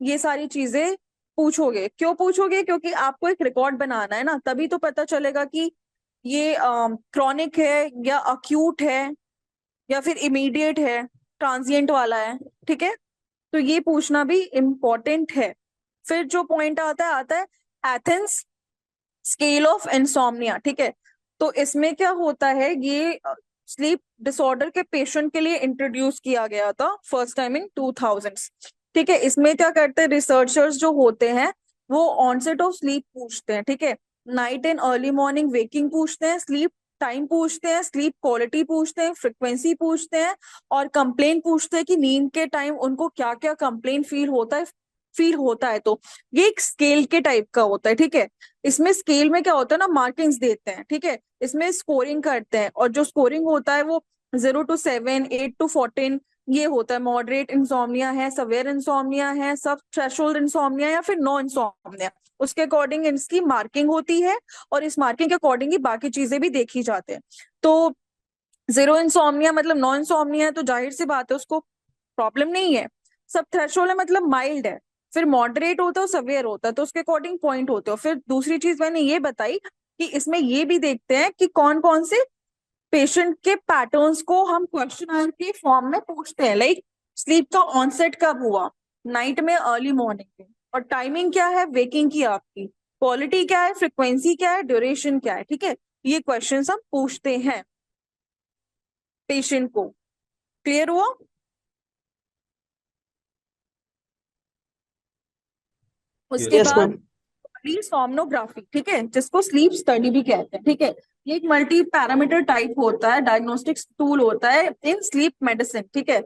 ये सारी चीजें पूछोगे। क्यों पूछोगे? क्योंकि आपको एक रिकॉर्ड बनाना है ना, तभी तो पता चलेगा कि ये क्रॉनिक है या अक्यूट है या फिर इमीडिएट है, ट्रांजिएंट वाला है। ठीक है। तो ये पूछना भी इम्पोर्टेंट है। फिर जो पॉइंट आता है एथेंस स्केल ऑफ इंसोम्निया। ठीक है। तो इसमें क्या होता है, ये स्लीप डिसऑर्डर के पेशेंट के लिए इंट्रोड्यूस किया गया था फर्स्ट टाइम इन 2000s। ठीक है। इसमें क्या करते हैं रिसर्चर्स जो होते हैं वो ऑनसेट ऑफ स्लीप पूछते हैं। ठीक है। Night and early morning waking पूछते हैं, स्लीप टाइम पूछते हैं, स्लीप क्वालिटी पूछते हैं, फ्रिक्वेंसी पूछते हैं, और कंप्लेन पूछते हैं कि नींद के टाइम उनको क्या क्या कंप्लेन फील होता है। तो ये एक स्केल के टाइप का होता है। ठीक है। इसमें स्केल में क्या होता है ना, मार्किंग्स देते हैं। ठीक है। इसमें स्कोरिंग करते हैं, और जो स्कोरिंग होता है वो 0 to 7, 8 to 14 ये होता है। मॉडरेट इंसोम्निया है, सवेयर इंसोम्निया है, सब थ्रेशोल्ड इंसोम्निया या फिर नो इंसोम्निया, उसके अकॉर्डिंग इसकी मार्किंग होती है, और इस मार्किंग के अकॉर्डिंग ही बाकी चीजें भी देखी जाते हैं। तो 0 इंसोम्निया मतलब नॉन इंसोम्निया है, तो जाहिर सी बात है उसको प्रॉब्लम नहीं है। सब थ्रेशोल्ड है मतलब माइल्ड है। फिर मॉडरेट होता है, सवेयर होता है, तो उसके अकॉर्डिंग पॉइंट होते हो। फिर दूसरी चीज मैंने ये बताई कि इसमें ये भी देखते हैं कि कौन कौन से पेशेंट के पैटर्न्स को हम क्वेश्चन के फॉर्म में पूछते हैं, लाइक स्लीप का ऑनसेट कब हुआ, नाइट में, अर्ली मॉर्निंग में, और टाइमिंग क्या है वेकिंग की आपकी, क्वालिटी क्या है, फ्रिक्वेंसी क्या है, ड्यूरेशन क्या है। ठीक है। ये क्वेश्चंस हम पूछते हैं पेशेंट को। क्लियर हुआ? उसके यस यस बाद मैम। मैम। पॉलीसोमनोग्राफी, ठीक है, जिसको स्लीप स्टडी भी कहते हैं। ठीक है। ये एक मल्टी पैरामीटर टाइप होता है, डायग्नोस्टिक टूल होता है इन स्लीप मेडिसिन। ठीक है।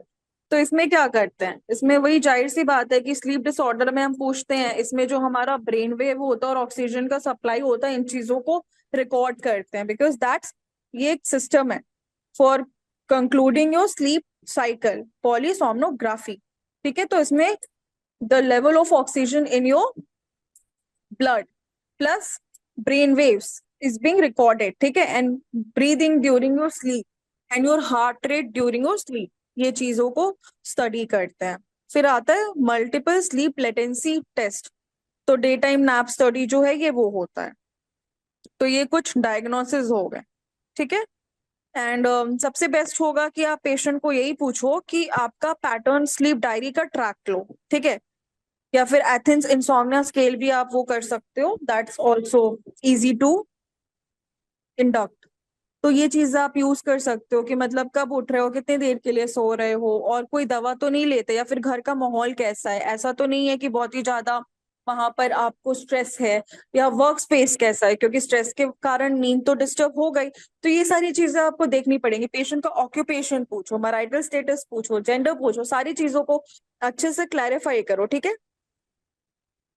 तो इसमें क्या करते हैं, इसमें वही जाहिर सी बात है कि स्लीप डिसऑर्डर में हम पूछते हैं, इसमें जो हमारा ब्रेन वेव होता है और ऑक्सीजन का सप्लाई होता है, इन चीजों को रिकॉर्ड करते हैं, बिकॉज दैट्स ये एक सिस्टम है for concluding your sleep cycle, polysomnography. ठीक है। तो इसमें the level of oxygen in your blood plus brain waves is being recorded. ठीक है। and breathing during your sleep, and your heart rate during your sleep, ये चीजों को study करते हैं। फिर आता है मल्टीपल स्लीप लेटेंसी टेस्ट, तो डे टाइम नैप स्टडी जो है ये वो होता है। तो ये कुछ डायग्नोसिस हो गए, ठीक है। एंड सबसे बेस्ट होगा कि आप पेशेंट को यही पूछो कि आपका पैटर्न स्लीप डायरी का ट्रैक लो, ठीक है। या फिर एथेंस इंसोम्निया स्केल भी आप वो कर सकते हो, that's also easy to induct. तो ये चीज आप यूज कर सकते हो कि मतलब कब उठ रहे हो, कितनी देर के लिए सो रहे हो, और कोई दवा तो नहीं लेते, या फिर घर का माहौल कैसा है, ऐसा तो नहीं है कि बहुत ही ज्यादा वहां पर आपको स्ट्रेस है, या वर्क स्पेस कैसा है, क्योंकि स्ट्रेस के कारण नींद तो डिस्टर्ब हो गई। तो ये सारी चीजें आपको देखनी पड़ेंगी। पेशेंट का ऑक्यूपेशन पूछो, मैरिटल स्टेटस पूछो, जेंडर पूछो, सारी चीजों को अच्छे से क्लैरिफाई करो, ठीक है।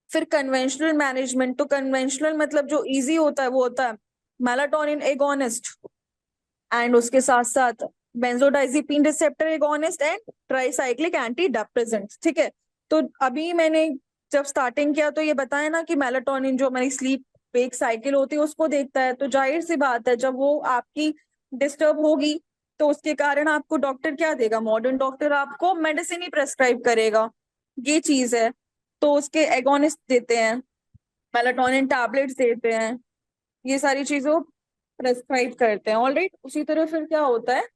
फिर कन्वेंशनल मैनेजमेंट, तो कन्वेंशनल मतलब जो इजी होता है वो होता है मेलाटोनिन एगोनिस्ट, एंड उसके साथ साथ benzodiazepine receptor agonist and tricyclic anti depressants, ठीक है। तो अभी मैंने जब स्टार्टिंग किया तो ये बताया ना कि मेलाटोनिन जो हमारी स्लीप वेक साइकिल होती है उसको देखता है, तो जाहिर सी बात है जब वो आपकी डिस्टर्ब होगी तो उसके कारण आपको डॉक्टर क्या देगा, मॉडर्न डॉक्टर आपको मेडिसिन ही प्रेस्क्राइब करेगा, ये चीज है। तो उसके एगोनिस्ट देते हैं, मेलाटोनिन टैबलेट्स देते हैं, ये सारी चीजों प्रेस्क्राइब करते हैं, ऑलराइट। उसी तरह फिर क्या होता है,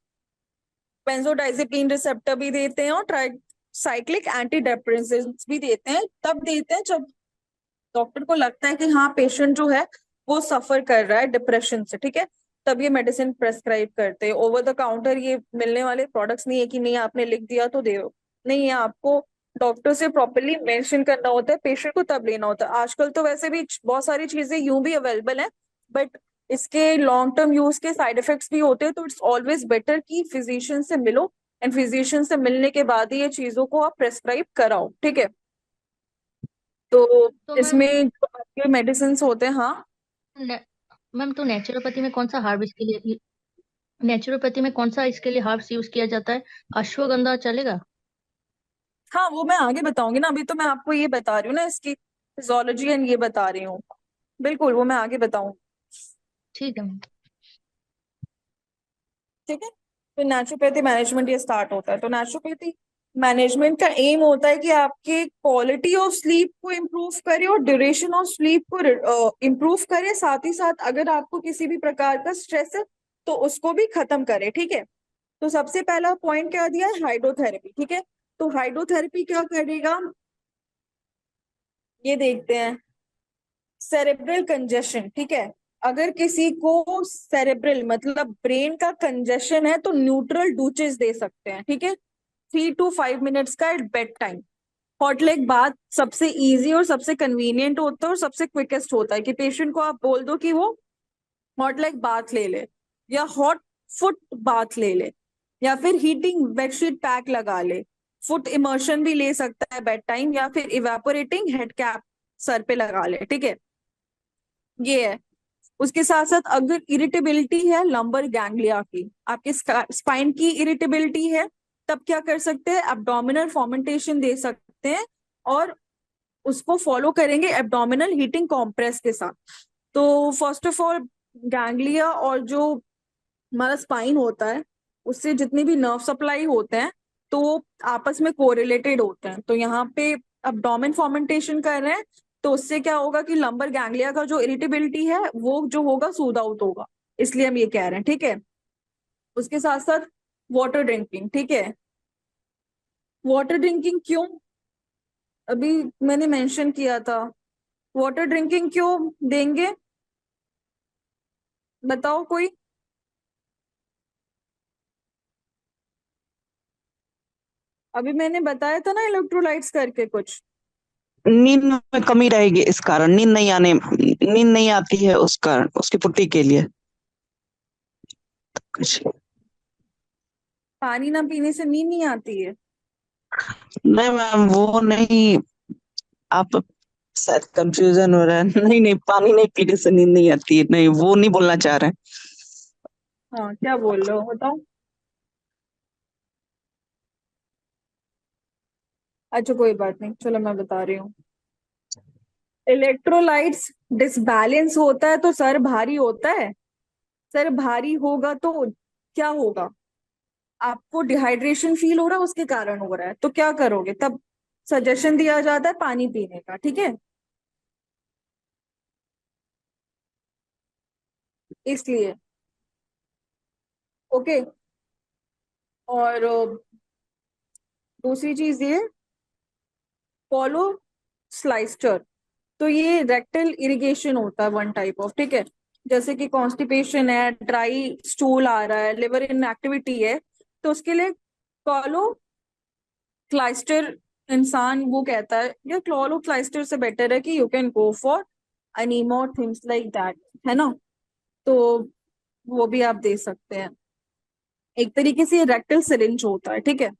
बेंजोडाइजिपीन रिसेप्टर भी देते हैं और ट्राइसाइक्लिक एंटी डिप्रेसेंट्स भी देते हैं, तब देते हैं जब डॉक्टर को लगता है कि हाँ पेशेंट जो है वो सफर कर रहा है डिप्रेशन से, ठीक है। तब ये मेडिसिन प्रेस्क्राइब करते हैं। ओवर द काउंटर ये मिलने वाले प्रोडक्ट्स नहीं है कि नहीं आपने लिख दिया तो दे, नहीं है, आपको डॉक्टर से प्रॉपरली मेंशन करना होता है, पेशेंट को तब लेना होता है। आजकल तो वैसे भी बहुत सारी चीजें यूं भी अवेलेबल है, बट इसके लॉन्ग टर्म यूज के साइड इफेक्ट्स भी होते हैं, तो इट्स ऑलवेज बेटर कि फिजिशियन से मिलो, एंड फिजिशियन से मिलने के बाद ही ये चीजों को आप प्रेस्क्राइब कराओ, ठीक है। तो तो इसमें मैम, जो आपके मेडिसिन होते हैं, हाँ। ने- मैम तो नेचुरोपैथी में कौन सा हर्ब इसके लिए, नेचुरोपैथी में कौन सा इसके लिए हर्ब्स यूज किया जाता है? अश्वगंधा चलेगा? हाँ वो मैं आगे बताऊंगी ना, अभी तो मैं आपको ये बता रही हूँ ना इसकी फिजियोलॉजी एंड ये बता रही हूँ, बिल्कुल वो मैं आगे बताऊंगी, ठीक है मैम। ठीक है। तो नेचुरोपैथी मैनेजमेंट ये स्टार्ट होता है। तो नेचुरोपैथी मैनेजमेंट का एम होता है कि आपके क्वालिटी ऑफ स्लीप को इम्प्रूव करे और ड्यूरेशन ऑफ स्लीप को इम्प्रूव करे, साथ ही साथ अगर आपको किसी भी प्रकार का स्ट्रेस है तो उसको भी खत्म करे, ठीक है। तो सबसे पहला पॉइंट क्या दिया है, हाइड्रोथेरेपी, ठीक है। तो हाइड्रोथेरेपी क्या करेगा, ये देखते हैं। सेरेब्रल कंजेशन, ठीक है। अगर किसी को सेरेब्रल मतलब ब्रेन का कंजेशन है तो न्यूट्रल डूचेस दे सकते हैं, ठीक है, 3 to 5 मिनट्स का at bedtime. Hot leg bath सबसे इजी और सबसे कन्वीनियंट होता है और सबसे क्विकेस्ट होता है कि पेशेंट को आप बोल दो कि वो हॉट लेग बाथ ले ले, या हॉट फुट बाथ ले ले, या फिर हीटिंग बेडशीट पैक लगा ले, फुट इमर्शन भी ले सकता है बेड टाइम, या फिर इवेपोरेटिंग हेड कैप सर पे लगा ले, ठीक है, ये है। उसके साथ साथ अगर इरिटेबिलिटी है लंबर गैंग्लिया की, आपके स्पाइन की इरिटेबिलिटी है, तब क्या कर सकते हैं, एब्डोमिनल फॉर्मेंटेशन दे सकते हैं, और उसको फॉलो करेंगे एब्डोमिनल हीटिंग कॉम्प्रेस के साथ। तो फर्स्ट ऑफ ऑल गैंग्लिया और जो हमारा स्पाइन होता है उससे जितनी भी नर्व सप्लाई होते हैं तो वो आपस में कोरिलेटेड होते हैं। तो यहाँ पे अब्डोमेन फॉर्मेंटेशन कर रहे हैं तो उससे क्या होगा कि लंबर गैंग्लिया का जो इरिटेबिलिटी है वो जो होगा सूद आउट होगा, इसलिए हम ये कह रहे हैं, ठीक है। उसके साथ साथ वाटर ड्रिंकिंग, ठीक है। वाटर ड्रिंकिंग क्यों, अभी मैंने मेंशन किया था, वाटर ड्रिंकिंग क्यों देंगे, बताओ कोई। अभी मैंने बताया था ना इलेक्ट्रोलाइट्स करके कुछ। नींद में कमी रहेगी इस कारण, नींद नहीं आती है उस कारण, उसकी पुट्टी के लिए कुछ। पानी ना पीने से नींद नहीं आती है। नहीं मैम वो नहीं, आप शायद कंफ्यूजन हो रहा है। नहीं नहीं, पानी नहीं पीने से नींद नहीं आती है, नहीं वो नहीं बोलना चाह रहे हैं। हाँ क्या बोल रहे हो बताओ। अच्छा कोई बात नहीं, चलो मैं बता रही हूँ। इलेक्ट्रोलाइट्स डिसबैलेंस होता है तो सर भारी होता है, सर भारी होगा तो क्या होगा, आपको डिहाइड्रेशन फील हो रहा है, उसके कारण हो रहा है, तो क्या करोगे तब? सजेशन दिया जाता है पानी पीने का, ठीक है, इसलिए। ओके। और दूसरी चीज ये, फॉलो स्लाइस्टर। तो ये रेक्टल इरिगेशन होता है वन टाइप ऑफ, ठीक है। जैसे कि कॉन्स्टिपेशन है, ड्राई स्टूल आ रहा है, लिवर इनएक्टिविटी है, तो उसके लिए कॉलो क्लाइस्टर, इंसान वो कहता है, या क्लोरो क्लाइस्टर से बेटर है कि you can go for enema और थिंग्स लाइक दैट, है ना। तो वो भी आप दे सकते हैं। एक तरीके से ये रेक्टल सिरिंज होता है, ठीक है।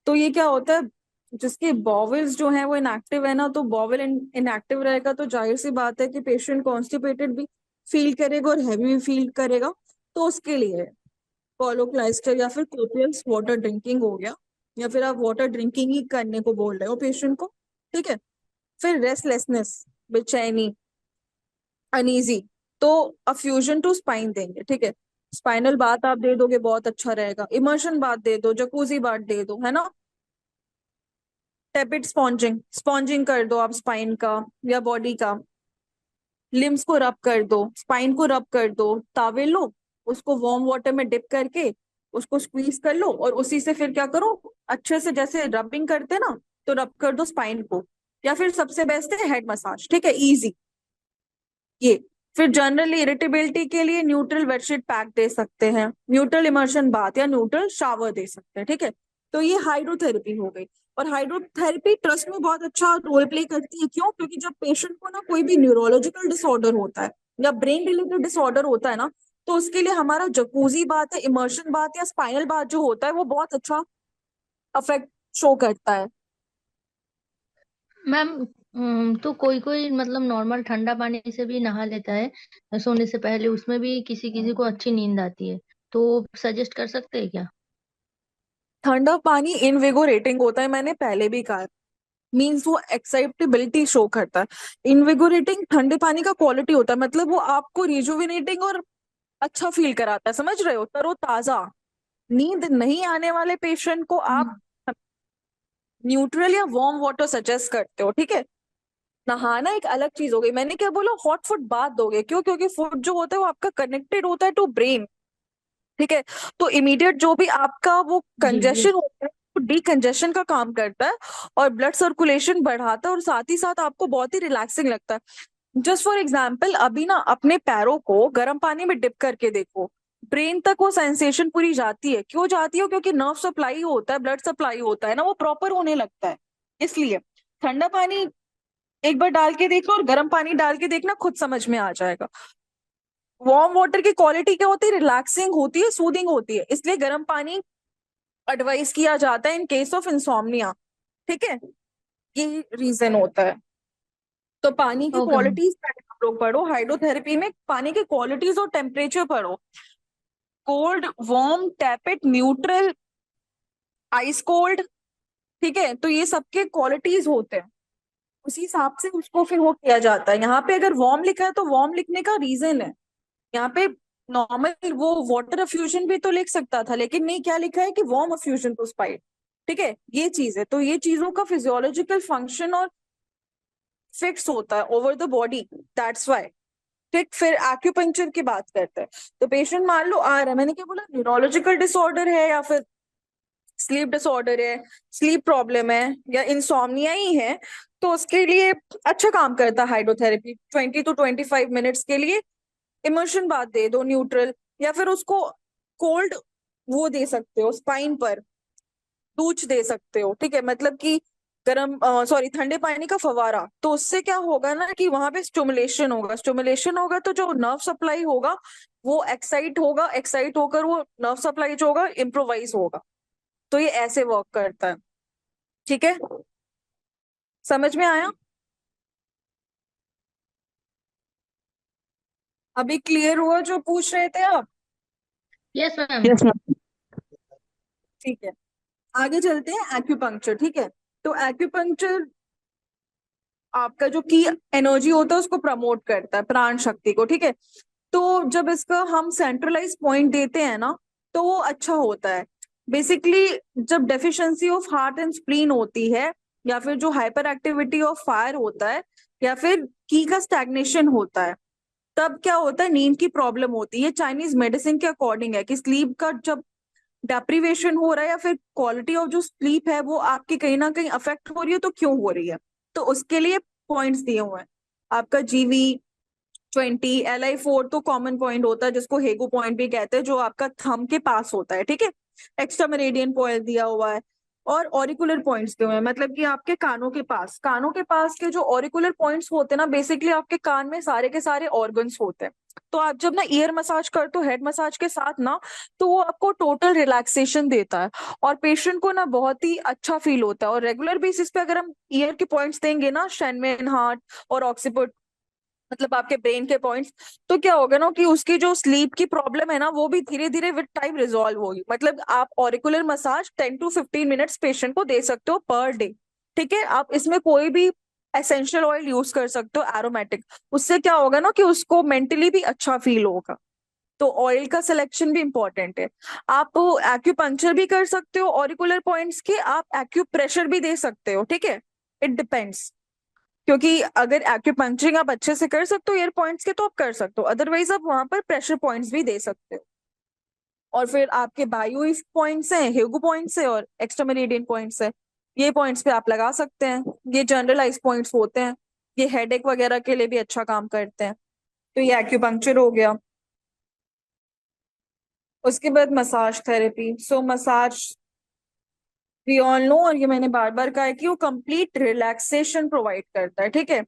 तो ये क्या होता है, जिसके बॉवल्स जो है वो इनएक्टिव है ना, तो बॉवल इनएक्टिव रहेगा तो जाहिर सी बात है कि पेशेंट कॉन्स्टिपेटेड भी फील करेगा और हैवी भी फील करेगा। तो उसके लिए कोलोक्लाइस्टर या फिर कोपियस वाटर ड्रिंकिंग हो गया, या फिर आप वाटर ड्रिंकिंग ही करने को बोल रहे हो पेशेंट को, ठीक है। फिर रेस्टलेसनेस, बेचैनी, अनईजी, तो अफ्यूजन टू स्पाइन देंगे, ठीक है। स्पाइनल बाथ आप दे दोगे बहुत अच्छा रहेगा, इमर्शन बाथ दे दो, जकूजी बाथ दे दो, है ना। टेपिड स्पॉन्जिंग, स्पॉन्जिंग कर दो आप स्पाइन का या बॉडी का। लिम्स को रब कर दो, स्पाइन को रब कर दो, तावेल लो, उसको वार्म वाटर में डिप करके उसको स्क्वीज कर लो, और उसी से फिर क्या करो, अच्छे से जैसे रबिंग करते ना, तो रब कर दो स्पाइन को। या फिर सबसे बेस्ट है हेड मसाज, ठीक है, इजी ये। फिर जनरल इरिटेबिलिटी के लिए न्यूट्रल बेडशीट पैक दे सकते हैं, न्यूट्रल इमर्शन बाथ या न्यूट्रल शावर दे सकते हैं, ठीक है। तो ये हाइड्रोथेरेपी हो गई। और हाइड्रोथेरेपी ट्रस्ट में बहुत अच्छा रोल प्ले करती है, क्यों? क्योंकि जब पेशेंट को ना कोई भी न्यूरोलॉजिकल डिसऑर्डर होता है या ब्रेन रिलेटेड डिसऑर्डर होता है ना, तो उसके लिए हमारा जकूजी बात है, इमर्शन बात या स्पाइनल बात जो होता है वो बहुत अच्छा अफेक्ट शो करता है। मैम तो कोई कोई मतलब नॉर्मल ठंडा पानी से भी नहा लेता है सोने से पहले, उसमें भी किसी किसी को अच्छी नींद आती है, तो सजेस्ट कर सकते हैं क्या? ठंडा पानी इनविगोरेटिंग होता है, मैंने पहले भी कहा, मीन्स वो एक्साइटेबिलिटी शो करता है। इनविगोरेटिंग ठंडे पानी का क्वालिटी होता है, मतलब वो आपको रिजुविनेटिंग और अच्छा फील कराता है, समझ रहे हो, तरोताजा। नींद नहीं आने वाले पेशेंट को आप हम्म। न्यूट्रल या वार्म वाटर सजेस्ट करते हो, ठीक है। नहाना एक अलग चीज हो गई, मैंने क्या बोला, हॉट फुट बाथ दोगे, क्यों? क्योंकि फुट जो होता है वो आपका कनेक्टेड होता है टू ब्रेन, ठीक है। तो इमीडिएट जो भी आपका वो जी जी। कंजेशन होता है, वो डीकंजेशन का काम करता है और ब्लड सर्कुलेशन बढ़ाता है, और साथ ही साथ आपको बहुत ही रिलैक्सिंग लगता है। जस्ट फॉर एग्जाम्पल, अभी ना अपने पैरों को गर्म पानी में डिप करके देखो, ब्रेन तक वो सेंसेशन पूरी जाती है। क्यों जाती है? क्योंकि नर्व सप्लाई होता है, ब्लड सप्लाई होता है ना, वो प्रॉपर होने लगता है, इसलिए। ठंडा पानी एक बार डाल के देखो और गर्म पानी डाल के देखना, खुद समझ में आ जाएगा। वार्म वाटर की क्वालिटी क्या होती है? रिलैक्सिंग होती है, सूदिंग होती है, इसलिए गर्म पानी एडवाइस किया जाता है इन केस ऑफ इंसोम्निया, ठीक है। ये रीजन होता है। तो पानी की ओके मैम। क्वालिटीज आप लोग पढ़ो, हाइड्रोथेरेपी में पानी की क्वालिटीज और टेम्परेचर पढ़ो, cold, warm, टैपिड, neutral, ice cold, ठीक है। तो ये सबके क्वालिटीज होते हैं, उसी हिसाब से उसको फिर वो किया जाता है। यहाँ पे अगर वार्म लिखा है तो वार्म लिखने का रीजन है, यहाँ पे नॉर्मल वो वाटर अफ्यूजन भी तो लिख सकता था, लेकिन नहीं, क्या लिखा है कि वार्म अफ्यूजन टू स्पाइट, ठीक है। ये चीज है, तो ये चीजों का फिजियोलॉजिकल फंक्शन और फिक्स होता है over the body, that's why. ठीक, फिर एक्यूपंक्चर की बात करते हैं। तो पेशेंट मान लो आ रहा है, मैंने क्या बोला, न्यूरोलॉजिकल डिसऑर्डर है या फिर स्लीप डिसऑर्डर है, स्लीप प्रॉब्लम है या इंसोम्निया ही है, तो उसके लिए अच्छा काम करता है हाइड्रोथेरेपी। 20 to 25 मिनट्स के लिए इमर्शन बाथ दे दो न्यूट्रल, या फिर उसको कोल्ड वो दे सकते हो स्पाइन पर, डूच दे सकते हो, ठीक है। मतलब कि गरम, सॉरी, ठंडे पानी का फवारा, तो उससे क्या होगा ना कि वहां पे स्टिमुलेशन होगा, स्टिमुलेशन होगा तो जो नर्व सप्लाई होगा वो एक्साइट होगा, एक्साइट होकर वो नर्व सप्लाई जो होगा इम्प्रोवाइज होगा। तो ये ऐसे वर्क करता है, ठीक है, समझ में आया? अभी क्लियर हुआ जो पूछ रहे थे आप? Yes ma'am. Yes ma'am. ठीक है, आगे चलते हैं, एक्यूपंक्चर, ठीक है। तो एक्यूपंक्चर आपका जो की एनर्जी होता है उसको प्रमोट करता है, प्राण शक्ति को, ठीक है। तो जब इसका हम सेंट्रलाइज पॉइंट देते हैं ना, तो वो अच्छा होता है। बेसिकली जब deficiency of heart and spleen होती है, या फिर जो हाइपर एक्टिविटी ऑफ फायर होता है, या फिर की का स्टैग्नेशन होता है, तब क्या होता है, नींद की प्रॉब्लम होती है। चाइनीज मेडिसिन के अकॉर्डिंग है कि स्लीप का जब डेप्रीवेशन हो रहा है या फिर क्वालिटी ऑफ जो स्लीप है वो आपकी कहीं ना कहीं अफेक्ट हो रही है, तो क्यों हो रही है, तो उसके लिए पॉइंट्स दिए हुए हैं। आपका GV20, LI4 तो कॉमन पॉइंट होता है जिसको हेगो पॉइंट भी कहते हैं, जो आपका थंब के पास होता है, ठीक है। एक्स्ट्रा मेरिडियन पॉइंट दिया हुआ है, और ऑरिकुलर पॉइंट्स दिए हुए हैं, मतलब कि आपके कानों के पास के जो ऑरिकुलर पॉइंट्स होते हैं ना, बेसिकली आपके कान में सारे के सारे ऑर्गन्स होते हैं। तो आप जब ना ईयर मसाज करते हो हेड मसाज के साथ ना, तो वो आपको टोटल रिलैक्सेशन देता है, और पेशेंट को ना बहुत ही अच्छा फील होता है। और रेगुलर बेसिस पे अगर हम ईयर के पॉइंट्स देंगे ना, शेनमेन हार्ट और ऑक्सीपुट, मतलब आपके ब्रेन के पॉइंट्स, तो क्या होगा ना कि उसकी जो स्लीप की प्रॉब्लम है ना, वो भी धीरे धीरे विद टाइम रिजॉल्व होगी। मतलब आप auricular massage 10 to 15 minutes patient को दे सकते हो पर डे, ठीक है। आप इसमें कोई भी एसेंशियल ऑयल यूज कर सकते हो, एरोमेटिक। उससे क्या होगा ना कि उसको मेंटली भी अच्छा फील होगा। तो ऑयल का सिलेक्शन भी इंपॉर्टेंट है। आप एक्यूपंक्चर भी कर सकते हो ऑरिकुलर पॉइंट्स के, आप एक्यूप्रेशर भी दे सकते हो, ठीक है। इट डिपेंड्स, क्योंकि अगर एक्यूपंक्चरिंग आप अच्छे से कर सकते हो ईयर पॉइंट्स के, तो आप कर सकते हो, अदरवाइज आप वहां पर प्रेशर पॉइंट्स भी दे सकते हो। और फिर आपके बायो पॉइंट्स हैं, हेगो पॉइंट्स है और एक्स्ट्रा मेरिडियन पॉइंट्स है। ये पॉइंट्स पे आप लगा सकते हैं, ये जनरलाइज पॉइंट्स होते हैं, ये हेडेक वगैरह के लिए भी अच्छा काम करते हैं। तो ये एक्यूपंक्चर हो गया। उसके बाद massage therapy. So massage we all know, और ये मैंने बार बार कहा है कि वो कंप्लीट रिलैक्सेशन प्रोवाइड करता है, ठीक है।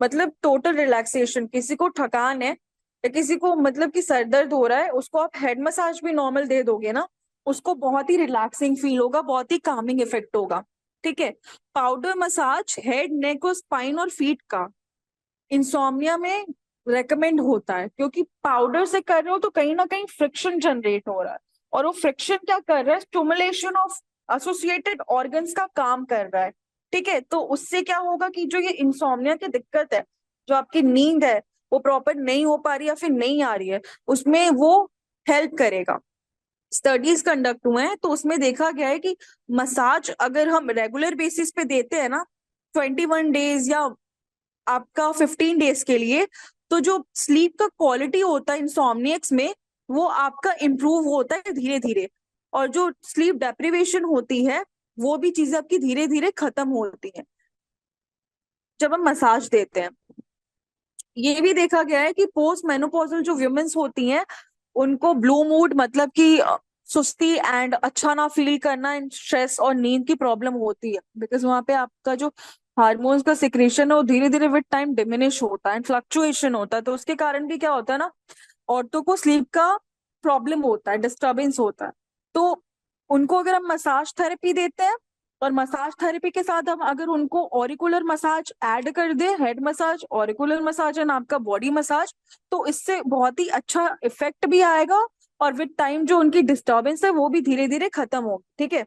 मतलब टोटल रिलैक्सेशन। किसी को थकान है या किसी को मतलब कि सर दर्द हो रहा है, उसको आप हेड मसाज भी नॉर्मल दे दोगे ना, उसको बहुत ही रिलैक्सिंग फील होगा, बहुत ही कामिंग इफेक्ट होगा, ठीक है। पाउडर मसाज हेड, नेक और स्पाइन और फीट का इंसोम्निया में रेकमेंड होता है, क्योंकि पाउडर से कर रहे हो तो कहीं ना कहीं फ्रिक्शन जनरेट हो रहा है, और वो फ्रिक्शन क्या कर रहा है, स्टिमुलेशन ऑफ एसोसिएटेड ऑर्गन्स का काम कर रहा है, ठीक है। तो उससे क्या होगा कि जो ये इंसोम्निया की दिक्कत है, जो आपकी नींद है वो प्रॉपर नहीं हो पा रही या फिर नहीं आ रही है, उसमें वो हेल्प करेगा। स्टडीज कंडक्ट हुए हैं तो उसमें देखा गया है कि मसाज अगर हम रेगुलर बेसिस पे देते हैं ना, 21 डेज या आपका 15 डेज के लिए, तो जो स्लीप का क्वालिटी होता है इंसोम्नियक्स में, वो आपका इम्प्रूव होता है धीरे धीरे। और जो स्लीप डेप्रिवेशन होती है, वो भी चीजें आपकी धीरे धीरे खत्म होती हैं जब हम मसाज देते हैं। ये भी देखा गया है कि पोस्ट मेनोपॉजल जो वुमेन्स होती हैं, उनको ब्लू मूड, मतलब कि सुस्ती एंड अच्छा ना फील करना, एंड स्ट्रेस और नींद की प्रॉब्लम होती है, बिकॉज वहां पे आपका जो हार्मोन्स का सिक्रेशन है वो धीरे धीरे विद टाइम डिमिनिश होता है एंड फ्लक्चुएशन होता है। तो उसके कारण भी क्या होता है ना, औरतों को स्लीप का प्रॉब्लम होता है, डिस्टर्बेंस होता है। तो उनको अगर हम मसाज थेरेपी देते हैं, और मसाज थेरेपी के साथ हम अगर उनको ऑरिकुलर मसाज ऐड कर दे, head massage, auricular massage and आपका बॉडी मसाज, तो इससे बहुत ही अच्छा इफेक्ट भी आएगा, और विद टाइम जो उनकी डिस्टर्बेंस है वो भी धीरे धीरे खत्म हो, ठीक है।